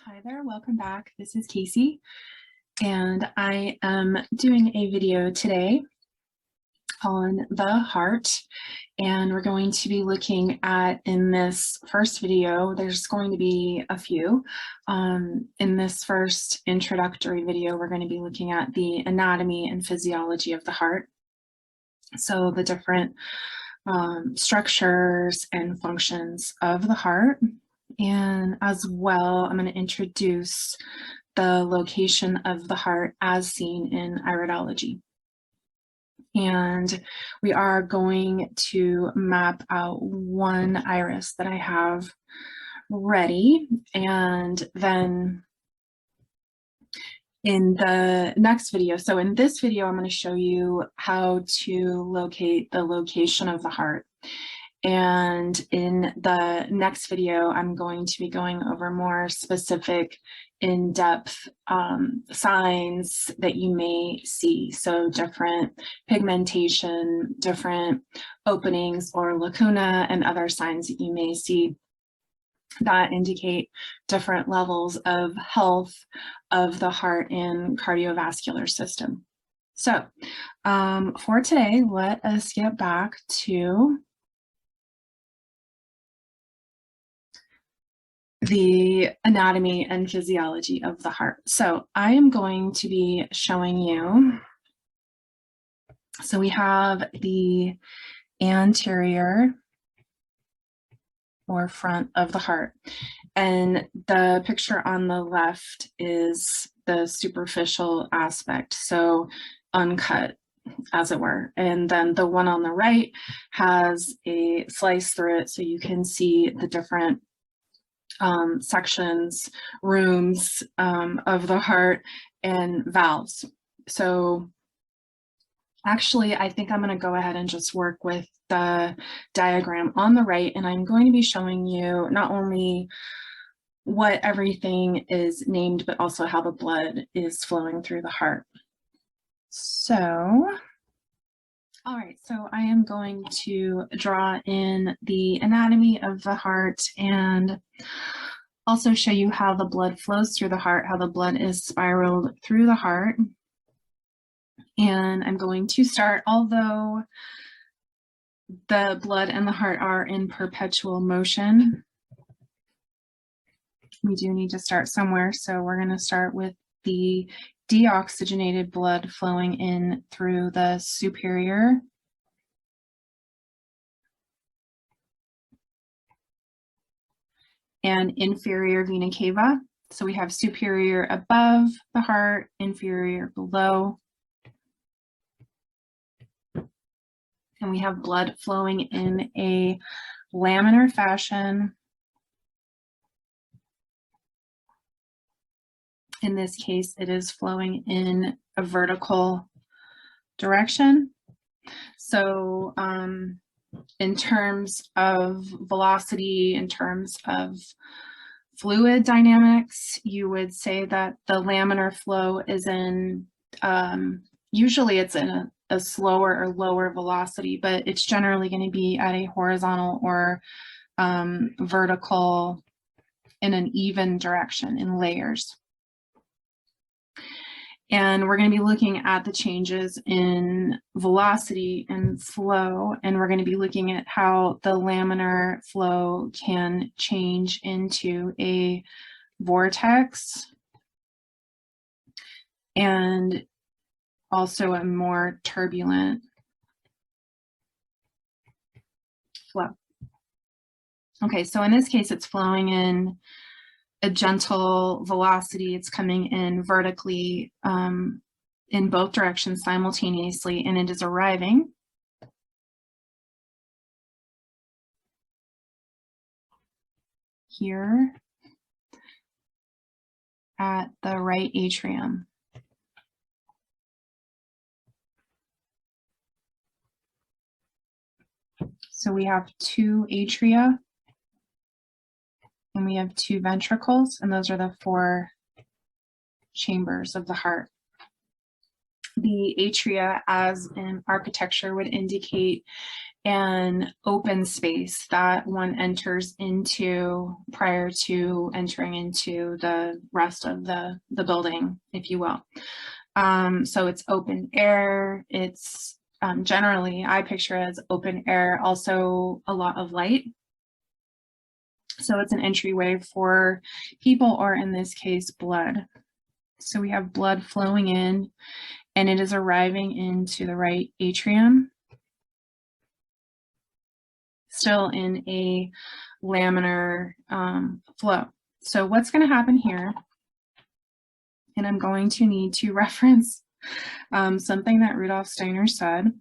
Hi there, welcome back. This is Casey, and I am doing a video today on the heart, and we're going to be looking at, in this first video, there's going to be a few. In this first introductory video, we're going to be looking at the anatomy and physiology of the heart. So the different structures and functions of the heart. And as well, I'm going to introduce the location of the heart as seen in iridology. And we are going to map out one iris that I have ready. And then in the next video, so in this video, I'm going to show you how to locate the location of the heart. And in the next video, I'm going to be going over more specific in-depth signs that you may see. So different pigmentation, different openings or lacuna, and other signs that you may see that indicate different levels of health of the heart and cardiovascular system. So for today, let us get back to the anatomy and physiology of the heart. So I am going to be showing you, so we have the anterior or front of the heart, and the picture on the left is the superficial aspect, so uncut, as it were, and then the one on the right has a slice through it so you can see the different sections, rooms of the heart, and valves. So actually, I think I'm going to go ahead and just work with the diagram on the right, and I'm going to be showing you not only what everything is named, but also how the blood is flowing through the heart. So all right, so I am going to draw in the anatomy of the heart and also show you how the blood flows through the heart, how the blood is spiraled through the heart. And I'm going to start, although the blood and the heart are in perpetual motion, we do need to start somewhere. So we're going to start with the deoxygenated blood flowing in through the superior and inferior vena cava. So we have superior above the heart, inferior below. And we have blood flowing in a laminar fashion. In this case, it is flowing in a vertical direction. So in terms of velocity, in terms of fluid dynamics, you would say that the laminar flow is in, usually it's in a slower or lower velocity, but it's generally going to be at a horizontal or vertical in an even direction in layers. And we're going to be looking at the changes in velocity and flow, and we're going to be looking at how the laminar flow can change into a vortex and also a more turbulent flow. Okay, so in this case, it's flowing in a gentle velocity. It's coming in vertically in both directions simultaneously, and it is arriving here at the right atrium. So we have two atria and we have two ventricles, and those are the four chambers of the heart. The atria, as in architecture, would indicate and open space that one enters into prior to entering into the rest of the building, if you will. So it's open air. It's generally, I picture it as open air, also a lot of light. So it's an entryway for people, or in this case, blood. So we have blood flowing in, and it is arriving into the right atrium, still in a laminar flow. So what's going to happen here, and I'm going to need to reference something that Rudolf Steiner said.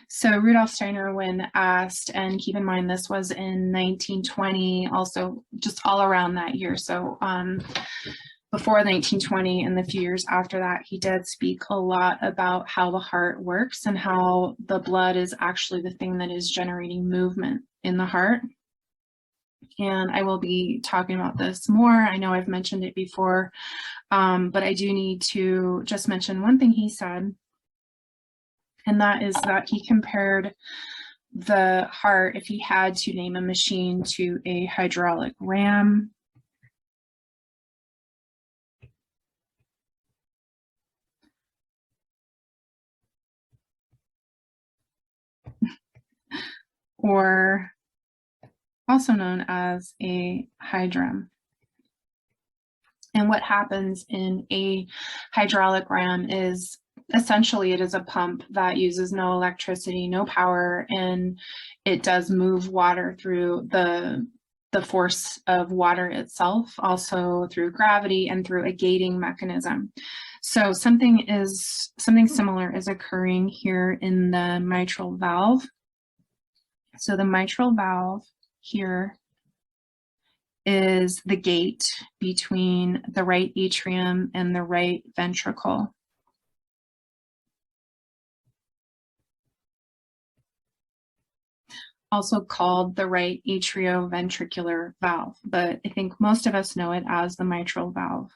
So Rudolf Steiner, when asked, and keep in mind this was in 1920, also just all around that year. So before 1920 and the few years after that, he did speak a lot about how the heart works and how the blood is actually the thing that is generating movement in the heart. And I will be talking about this more. I know I've mentioned it before, but I do need to just mention one thing he said, and that is that he compared the heart, if he had to name a machine, to a hydraulic ram. Or also known as a hydram. And what happens in a hydraulic ram is essentially it is a pump that uses no electricity, no power, and it does move water through the force of water itself, also through gravity and through a gating mechanism. So something similar is occurring here in the mitral valve. So the mitral valve here is the gate between the right atrium and the right ventricle. Also called the right atrioventricular valve, but I think most of us know it as the mitral valve.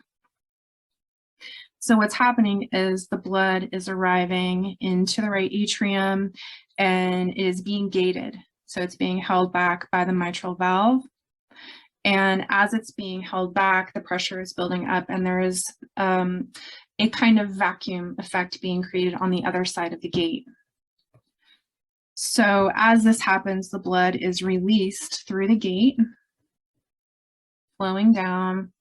So what's happening is the blood is arriving into the right atrium and it is being gated. So it's being held back by the mitral valve. And as it's being held back, the pressure is building up, and there is a kind of vacuum effect being created on the other side of the gate. So as this happens, the blood is released through the gate, flowing down.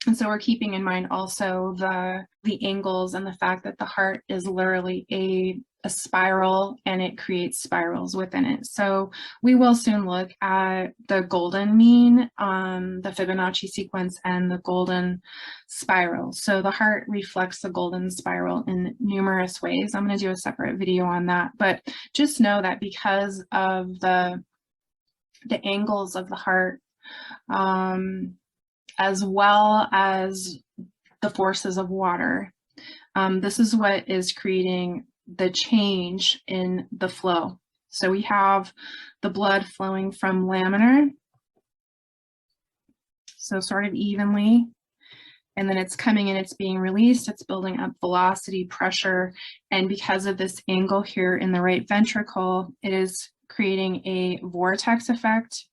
And so we're keeping in mind also the angles and the fact that the heart is literally a spiral, and it creates spirals within it. So we will soon look at the golden mean, the Fibonacci sequence, and the golden spiral. So the heart reflects the golden spiral in numerous ways. I'm going to do a separate video on that, but just know that because of the angles of the heart, as well as the forces of water, this is what is creating the change in the flow. So we have the blood flowing from laminar, so sort of evenly, and then it's coming in, it's being released, it's building up velocity, pressure, and because of this angle here in the right ventricle, it is creating a vortex effect.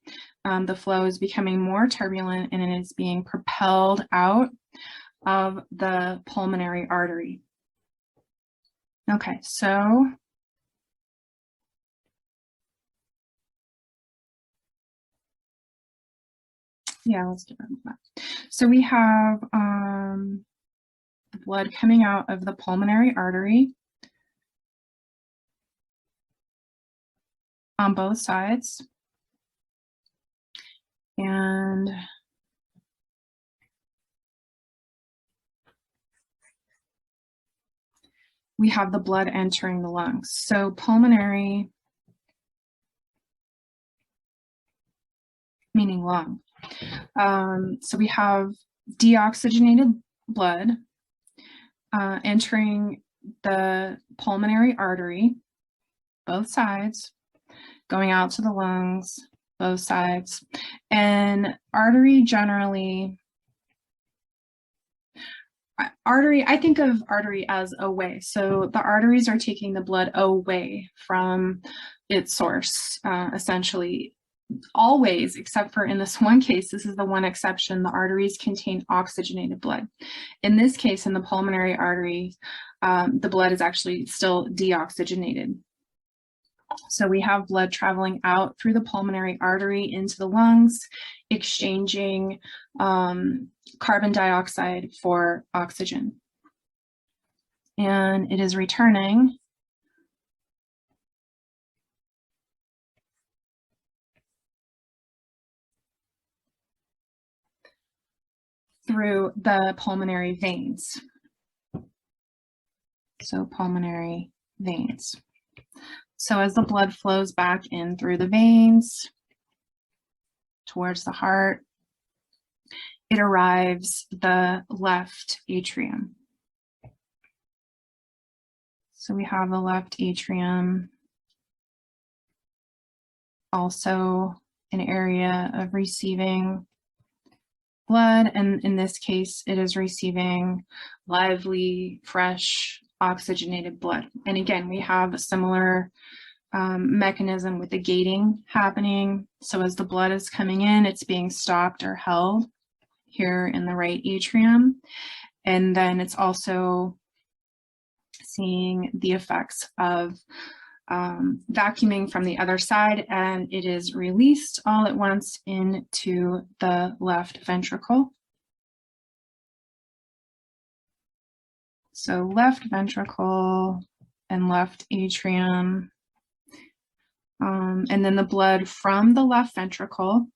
The flow is becoming more turbulent, and it is being propelled out of the pulmonary artery. Okay, so yeah, let's do that. So we have blood coming out of the pulmonary artery on both sides. And we have the blood entering the lungs. So pulmonary, meaning lung. So we have deoxygenated blood entering the pulmonary artery, both sides, going out to the lungs, both sides. And artery generally, artery, I think of artery as a way. So the arteries are taking the blood away from its source, essentially. Always, except for in this one case, this is the one exception, the arteries contain oxygenated blood. In this case, in the pulmonary artery, the blood is actually still deoxygenated. So we have blood traveling out through the pulmonary artery into the lungs, exchanging carbon dioxide for oxygen. And it is returning through the pulmonary veins. So pulmonary veins. So as the blood flows back in through the veins towards the heart, it arrives the left atrium. So we have the left atrium, also an area of receiving blood, and in this case, it is receiving lively, fresh, oxygenated blood. And again, we have a similar mechanism with the gating happening. So as the blood is coming in, it's being stopped or held here in the right atrium. And then it's also seeing the effects of vacuuming from the other side, and it is released all at once into the left ventricle. So left ventricle and left atrium. And then the blood from the left ventricle,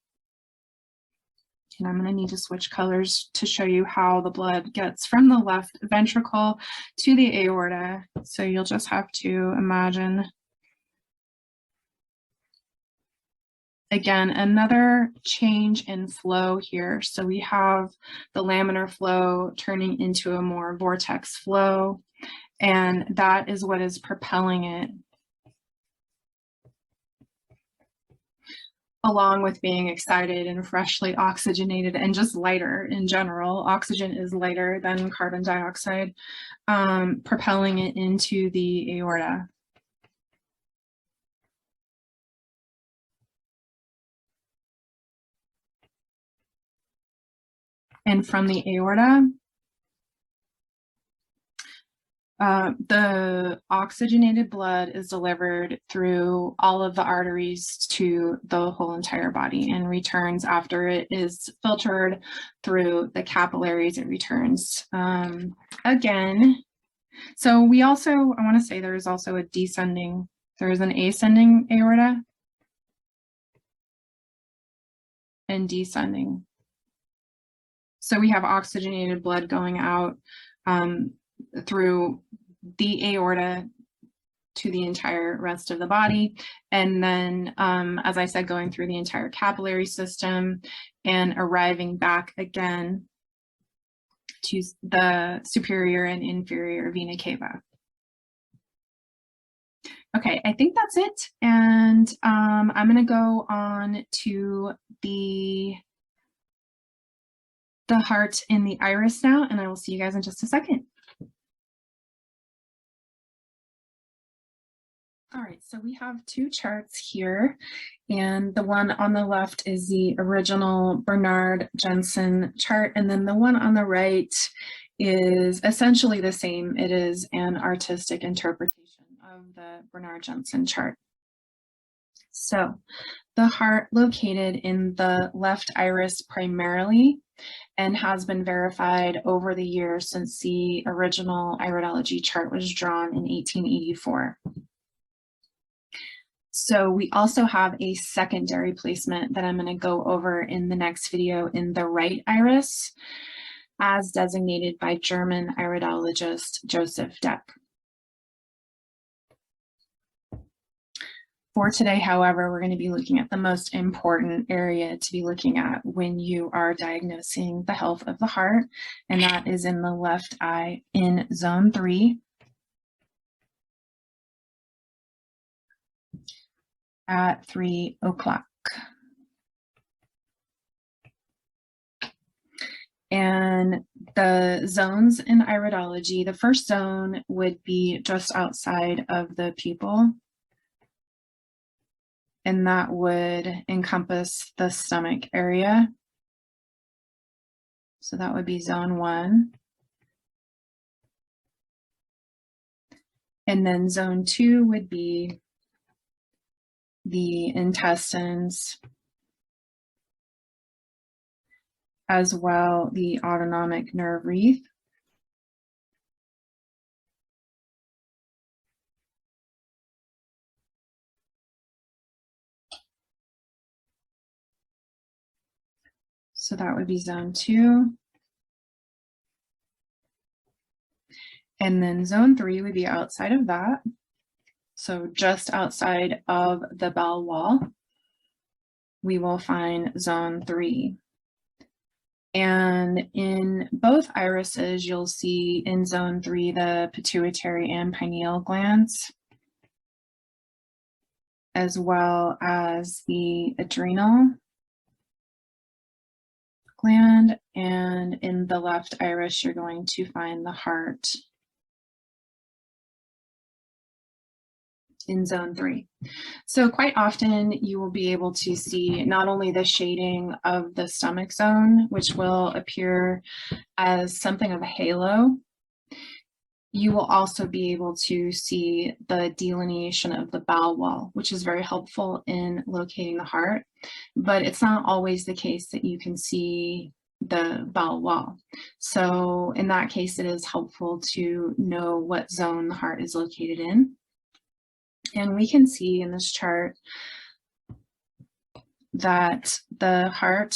and I'm going to need to switch colors to show you how the blood gets from the left ventricle to the aorta. So you'll just have to imagine, again, another change in flow here. So we have the laminar flow turning into a more vortex flow, and that is what is propelling it, along with being excited and freshly oxygenated and just lighter in general. Oxygen is lighter than carbon dioxide, propelling it into the aorta. And from the aorta, the oxygenated blood is delivered through all of the arteries to the whole entire body and returns after it is filtered through the capillaries. It returns again. So we also, I want to say there is also a descending, there is an ascending aorta and descending. So we have oxygenated blood going out through the aorta to the entire rest of the body. And then, as I said, going through the entire capillary system and arriving back again to the superior and inferior vena cava. Okay, I think that's it. And I'm going to go on to the heart in the iris now, and I will see you guys in just a second. All right, so we have two charts here, and the one on the left is the original Bernard Jensen chart, and then the one on the right is essentially the same. It is an artistic interpretation of the Bernard Jensen chart. So the heart located in the left iris primarily, and has been verified over the years since the original iridology chart was drawn in 1884. So we also have a secondary placement that I'm going to go over in the next video in the right iris, as designated by German iridologist Joseph Deck. For today, however, we're going to be looking at the most important area to be looking at when you are diagnosing the health of the heart, and that is in the left eye in zone 3. At 3 o'clock. And the zones in iridology, the first zone would be just outside of the pupil, and that would encompass the stomach area. So that would be zone 1. And then zone 2 would be the intestines, as well the autonomic nerve wreath. So that would be zone 2. And then zone 3 would be outside of that. So just outside of the bowel wall, we will find zone 3. And in both irises, you'll see in zone 3 the pituitary and pineal glands, as well as the adrenal gland. And in the left iris, you're going to find the heart in zone 3. So quite often you will be able to see not only the shading of the stomach zone, which will appear as something of a halo, you will also be able to see the delineation of the bowel wall, which is very helpful in locating the heart, but it's not always the case that you can see the bowel wall. So in that case, it is helpful to know what zone the heart is located in. And we can see in this chart that the heart,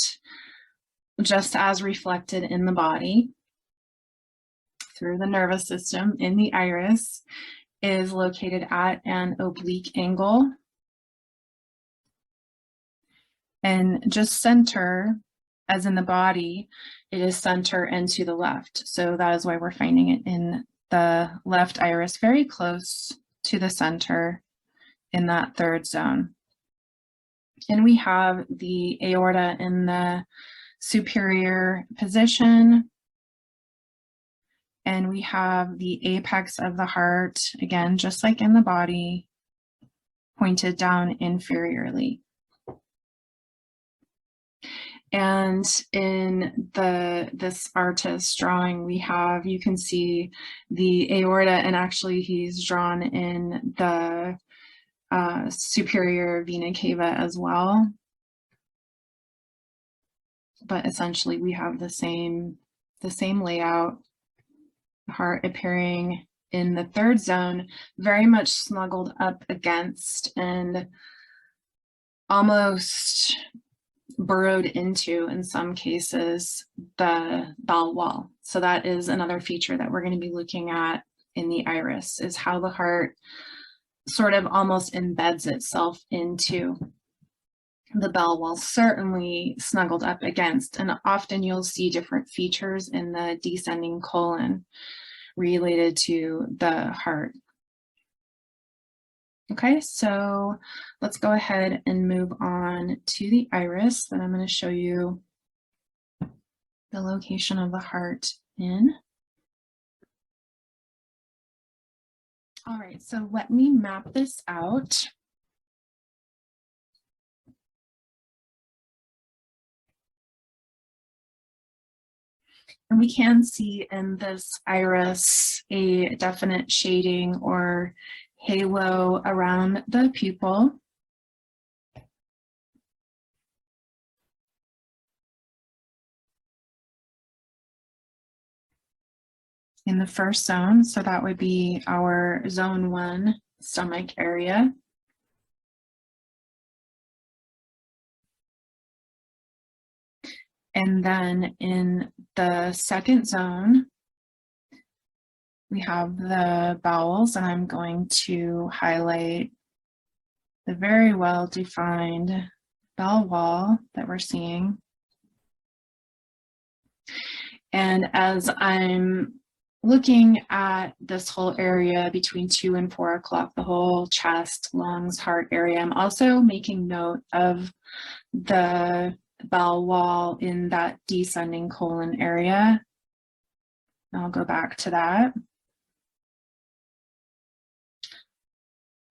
just as reflected in the body through the nervous system in the iris, is located at an oblique angle. And just center, as in the body, it is center and to the left. So that is why we're finding it in the left iris, very close to the center in that third zone. And we have the aorta in the superior position, and we have the apex of the heart, again, just like in the body, pointed down inferiorly. And in this artist's drawing, we have, you can see the aorta, and actually he's drawn in the superior vena cava as well. But essentially we have the same layout, heart appearing in the third zone, very much snuggled up against and almost burrowed into, in some cases, the bowel wall. So that is another feature that we're going to be looking at in the iris, is how the heart sort of almost embeds itself into the bowel wall, certainly snuggled up against. And often you'll see different features in the descending colon related to the heart. Okay, so let's go ahead and move on to the iris. Then I'm going to show you the location of the heart in. All right, so let me map this out. And we can see in this iris a definite shading or halo around the pupil. In the first zone, so that would be our zone 1 stomach area. And then in the second zone, we have the bowels, and I'm going to highlight the very well defined bowel wall that we're seeing. And as I'm looking at this whole area between 2 and 4 o'clock, the whole chest, lungs, heart area, I'm also making note of the bell wall in that descending colon area. I'll go back to that.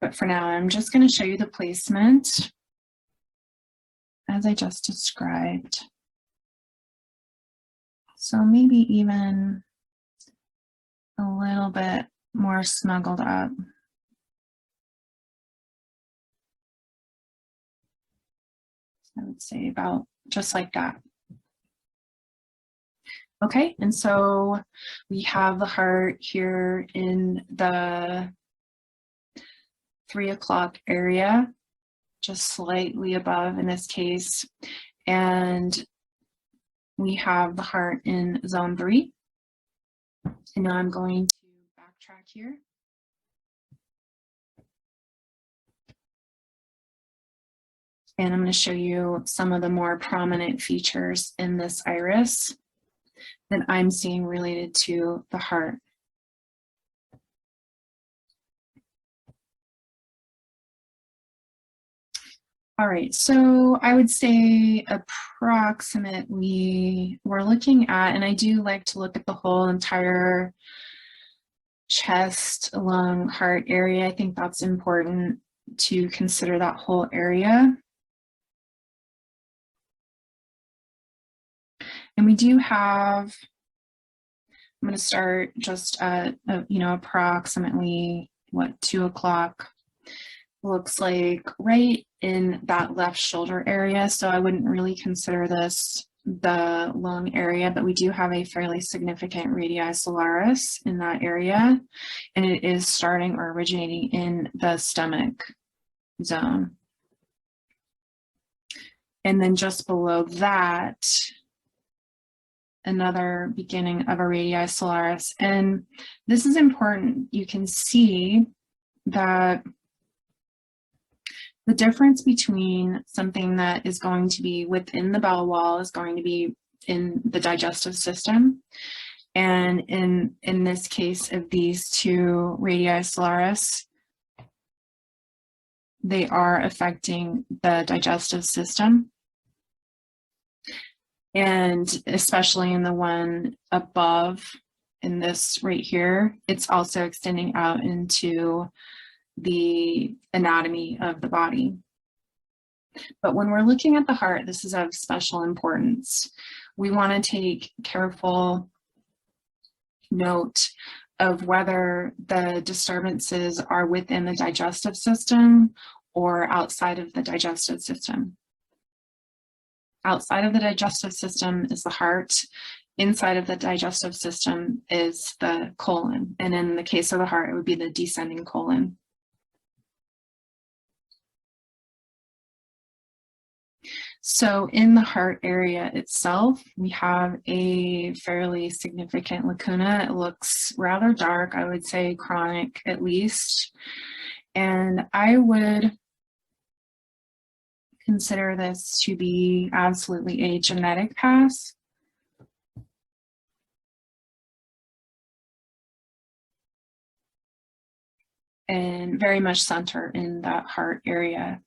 But for now, I'm just going to show you the placement as I just described. So maybe even a little bit more snuggled up. I would say about just like that. Okay, and so we have the heart here in the 3 o'clock area, just slightly above in this case. And we have the heart in zone 3. And now I'm going to backtrack here. And I'm going to show you some of the more prominent features in this iris that I'm seeing related to the heart. All right, so I would say approximately we're looking at, and I do like to look at the whole entire chest, lung, heart area. I think that's important to consider that whole area. And we do have, I'm going to start just at, approximately what 2 o'clock looks like right in that left shoulder area. So I wouldn't really consider this the lung area, but we do have a fairly significant radii solaris in that area. And it is starting or originating in the stomach zone. And then just below that, another beginning of a radii solaris. And this is important. You can see that the difference between something that is going to be within the bowel wall is going to be in the digestive system. And in this case of these two radii solaris, they are affecting the digestive system. And especially in the one above, in this right here, it's also extending out into the anatomy of the body. But when we're looking at the heart, this is of special importance. We want to take careful note of whether the disturbances are within the digestive system or outside of the digestive system. Outside of the digestive system is the heart. Inside of the digestive system is the colon. And in the case of the heart, it would be the descending colon. So in the heart area itself, we have a fairly significant lacuna. It looks rather dark, I would say chronic at least. And I would consider this to be absolutely a genetic pass. And very much center in that heart area.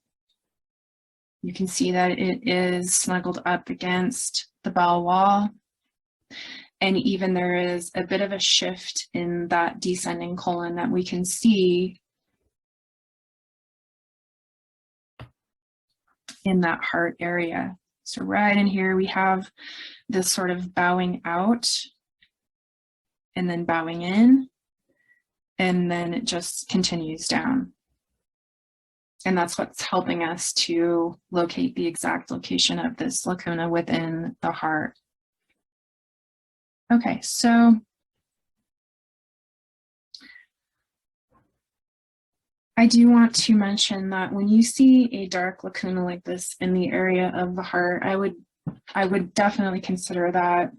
You can see that it is snuggled up against the bowel wall. And even there is a bit of a shift in that descending colon that we can see in that heart area. So right in here, we have this sort of bowing out and then bowing in, and then it just continues down. And that's what's helping us to locate the exact location of this lacuna within the heart. Okay, so I do want to mention that when you see a dark lacuna like this in the area of the heart, I would definitely consider that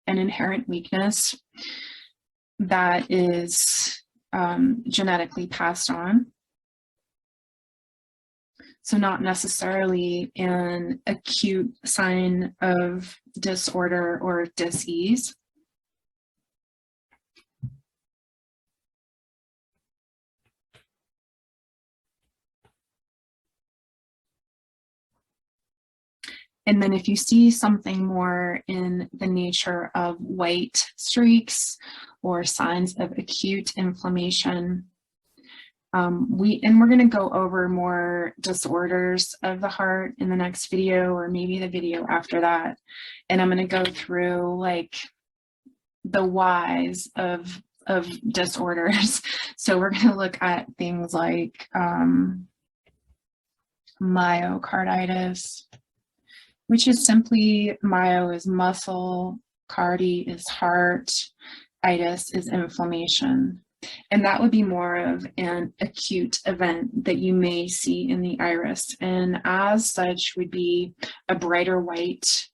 an inherent weakness that is genetically passed on. So not necessarily an acute sign of disorder or dis-ease. And then if you see something more in the nature of white streaks or signs of acute inflammation, we're going to go over more disorders of the heart in the next video, or maybe the video after that. And I'm going to go through like the whys of disorders. So we're going to look at things like myocarditis, which is simply myo is muscle, cardi is heart, itis is inflammation. And that would be more of an acute event that you may see in the iris. And as such would be a brighter white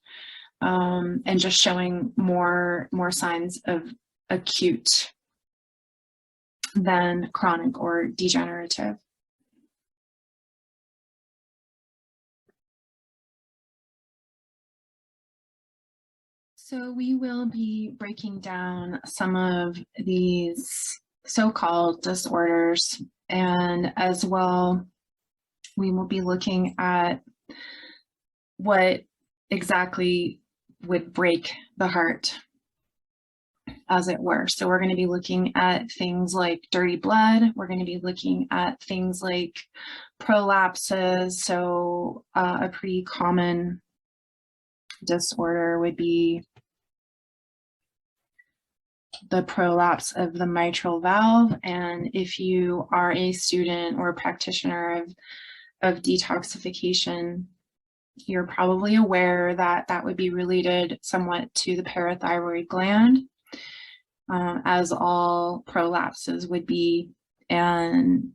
and just showing more signs of acute than chronic or degenerative. So we will be breaking down some of these so-called disorders, and as well, we will be looking at what exactly would break the heart, as it were. So we're going to be looking at things like dirty blood. We're going to be looking at things like prolapses. So a pretty common disorder would be the prolapse of the mitral valve. And if you are a student or a practitioner of detoxification, you're probably aware that that would be related somewhat to the parathyroid gland, as all prolapses would be, and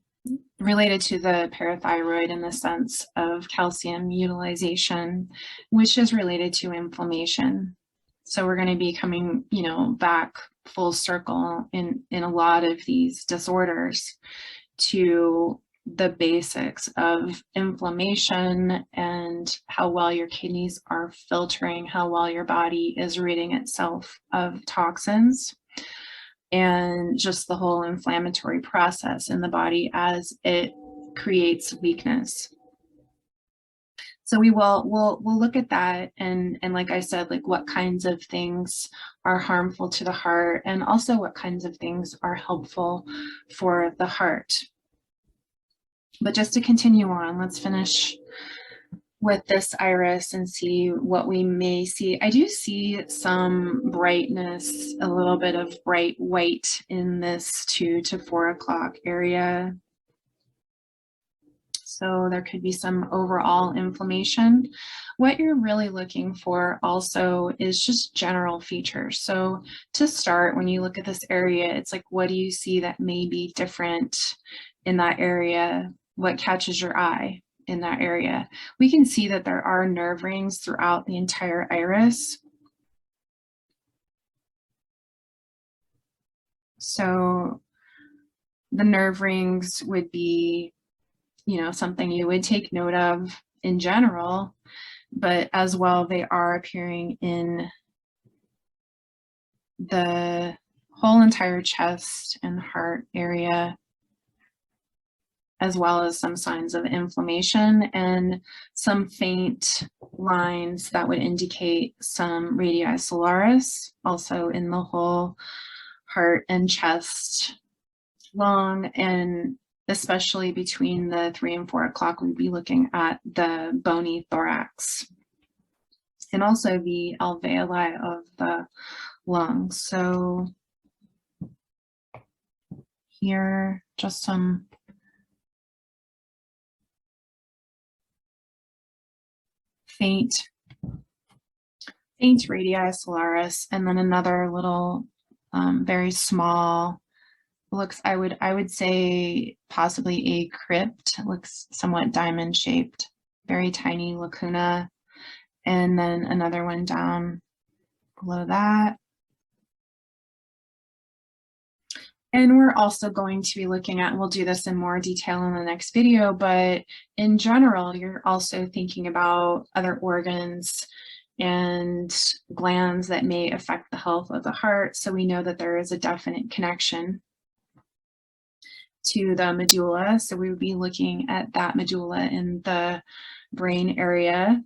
related to the parathyroid in the sense of calcium utilization, which is related to inflammation. So we're going to be coming, back full circle in a lot of these disorders to the basics of inflammation and how well your kidneys are filtering, how well your body is ridding itself of toxins, and just the whole inflammatory process in the body as it creates weakness. So we'll look at that, and like I said, like what kinds of things are harmful to the heart, and also what kinds of things are helpful for the heart. But just to continue on, let's finish with this iris and see what we may see. I do see some brightness, a little bit of bright white in this 2 to 4 o'clock area. So there could be some overall inflammation. What you're really looking for also is just general features. So to start, when you look at this area, it's like, what do you see that may be different in that area? What catches your eye in that area? We can see that there are nerve rings throughout the entire iris. So the nerve rings would be, something you would take note of in general, but as well, they are appearing in the whole entire chest and heart area, as well as some signs of inflammation and some faint lines that would indicate some radii solaris, also in the whole heart and chest, lung, and especially between the 3 and 4 o'clock, we'd be looking at the bony thorax and also the alveoli of the lungs. So here, just some faint radii solaris, and then another little very small, looks, I would say possibly a crypt. It looks somewhat diamond shaped, very tiny lacuna, and then another one down below that. And we're also going to be looking at, we'll do this in more detail in the next video, but in general, you're also thinking about other organs and glands that may affect the health of the heart. So we know that there is a definite connection to the medulla. So we would be looking at that medulla in the brain area,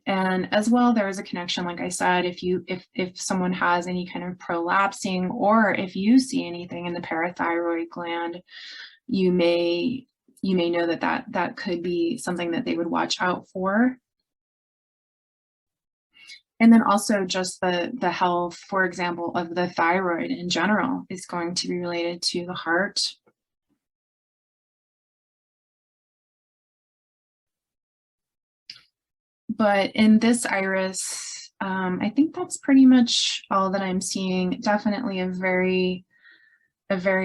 And as well, there is a connection, like I said, if someone has any kind of prolapsing, or if you see anything in the parathyroid gland, you may know that could be something that they would watch out for. And then also just the health, for example, of the thyroid in general is going to be related to the heart. But in this iris, I think that's pretty much all that I'm seeing. Definitely a very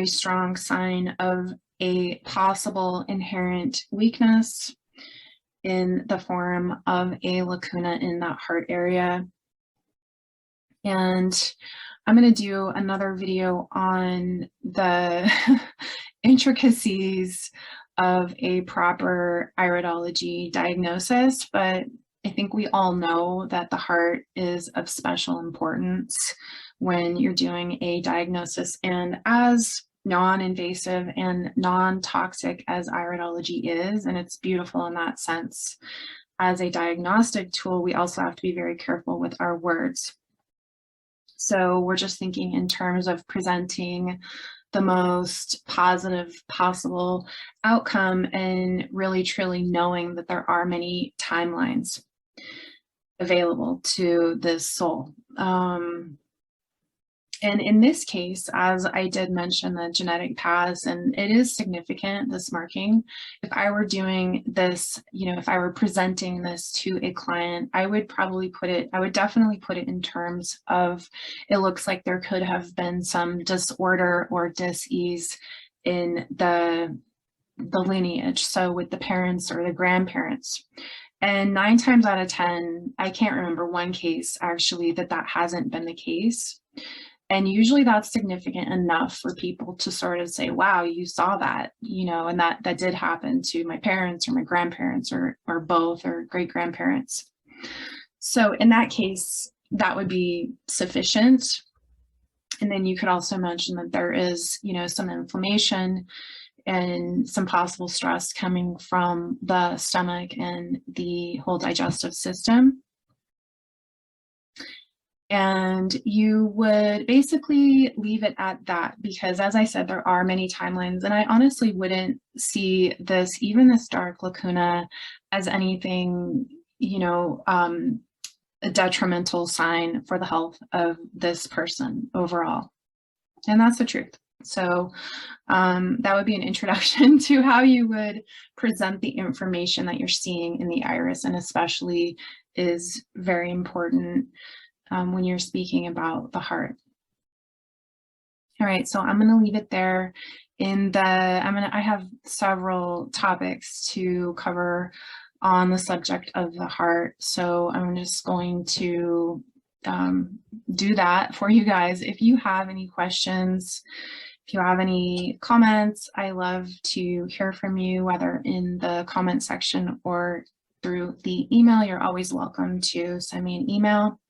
strong sign of a possible inherent weakness in the form of a lacuna in that heart area. And I'm going to do another video on the intricacies of a proper iridology diagnosis, but I think we all know that the heart is of special importance when you're doing a diagnosis. And as non-invasive and non-toxic as iridology is, and it's beautiful in that sense, as a diagnostic tool, we also have to be very careful with our words. So we're just thinking in terms of presenting the most positive possible outcome and really truly knowing that there are many timelines available to this soul. And in this case, as I did mention the genetic paths, and it is significant, this marking. If I were doing this, if I were presenting this to a client, I would definitely put it in terms of, it looks like there could have been some disorder or dis-ease in the lineage. So with the parents or the grandparents. And 9 times out of 10, I can't remember one case actually that hasn't been the case. And usually that's significant enough for people to sort of say, wow, you saw that, and that did happen to my parents or my grandparents or both, or great grandparents. So in that case, that would be sufficient. And then you could also mention that there is, some inflammation and some possible stress coming from the stomach and the whole digestive system. And you would basically leave it at that, because as I said, there are many timelines, and I honestly wouldn't see this, even this dark lacuna, as anything, a detrimental sign for the health of this person overall. And that's the truth. So that would be an introduction to how you would present the information that you're seeing in the iris, and especially is very important when you're speaking about the heart. All right, so I'm going to leave it there. I have several topics to cover on the subject of the heart, so I'm just going to do that for you guys. If you have any questions, if you have any comments, I love to hear from you, whether in the comment section or through the email. You're always welcome to send me an email.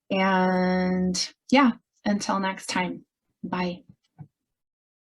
And yeah, until next time, bye.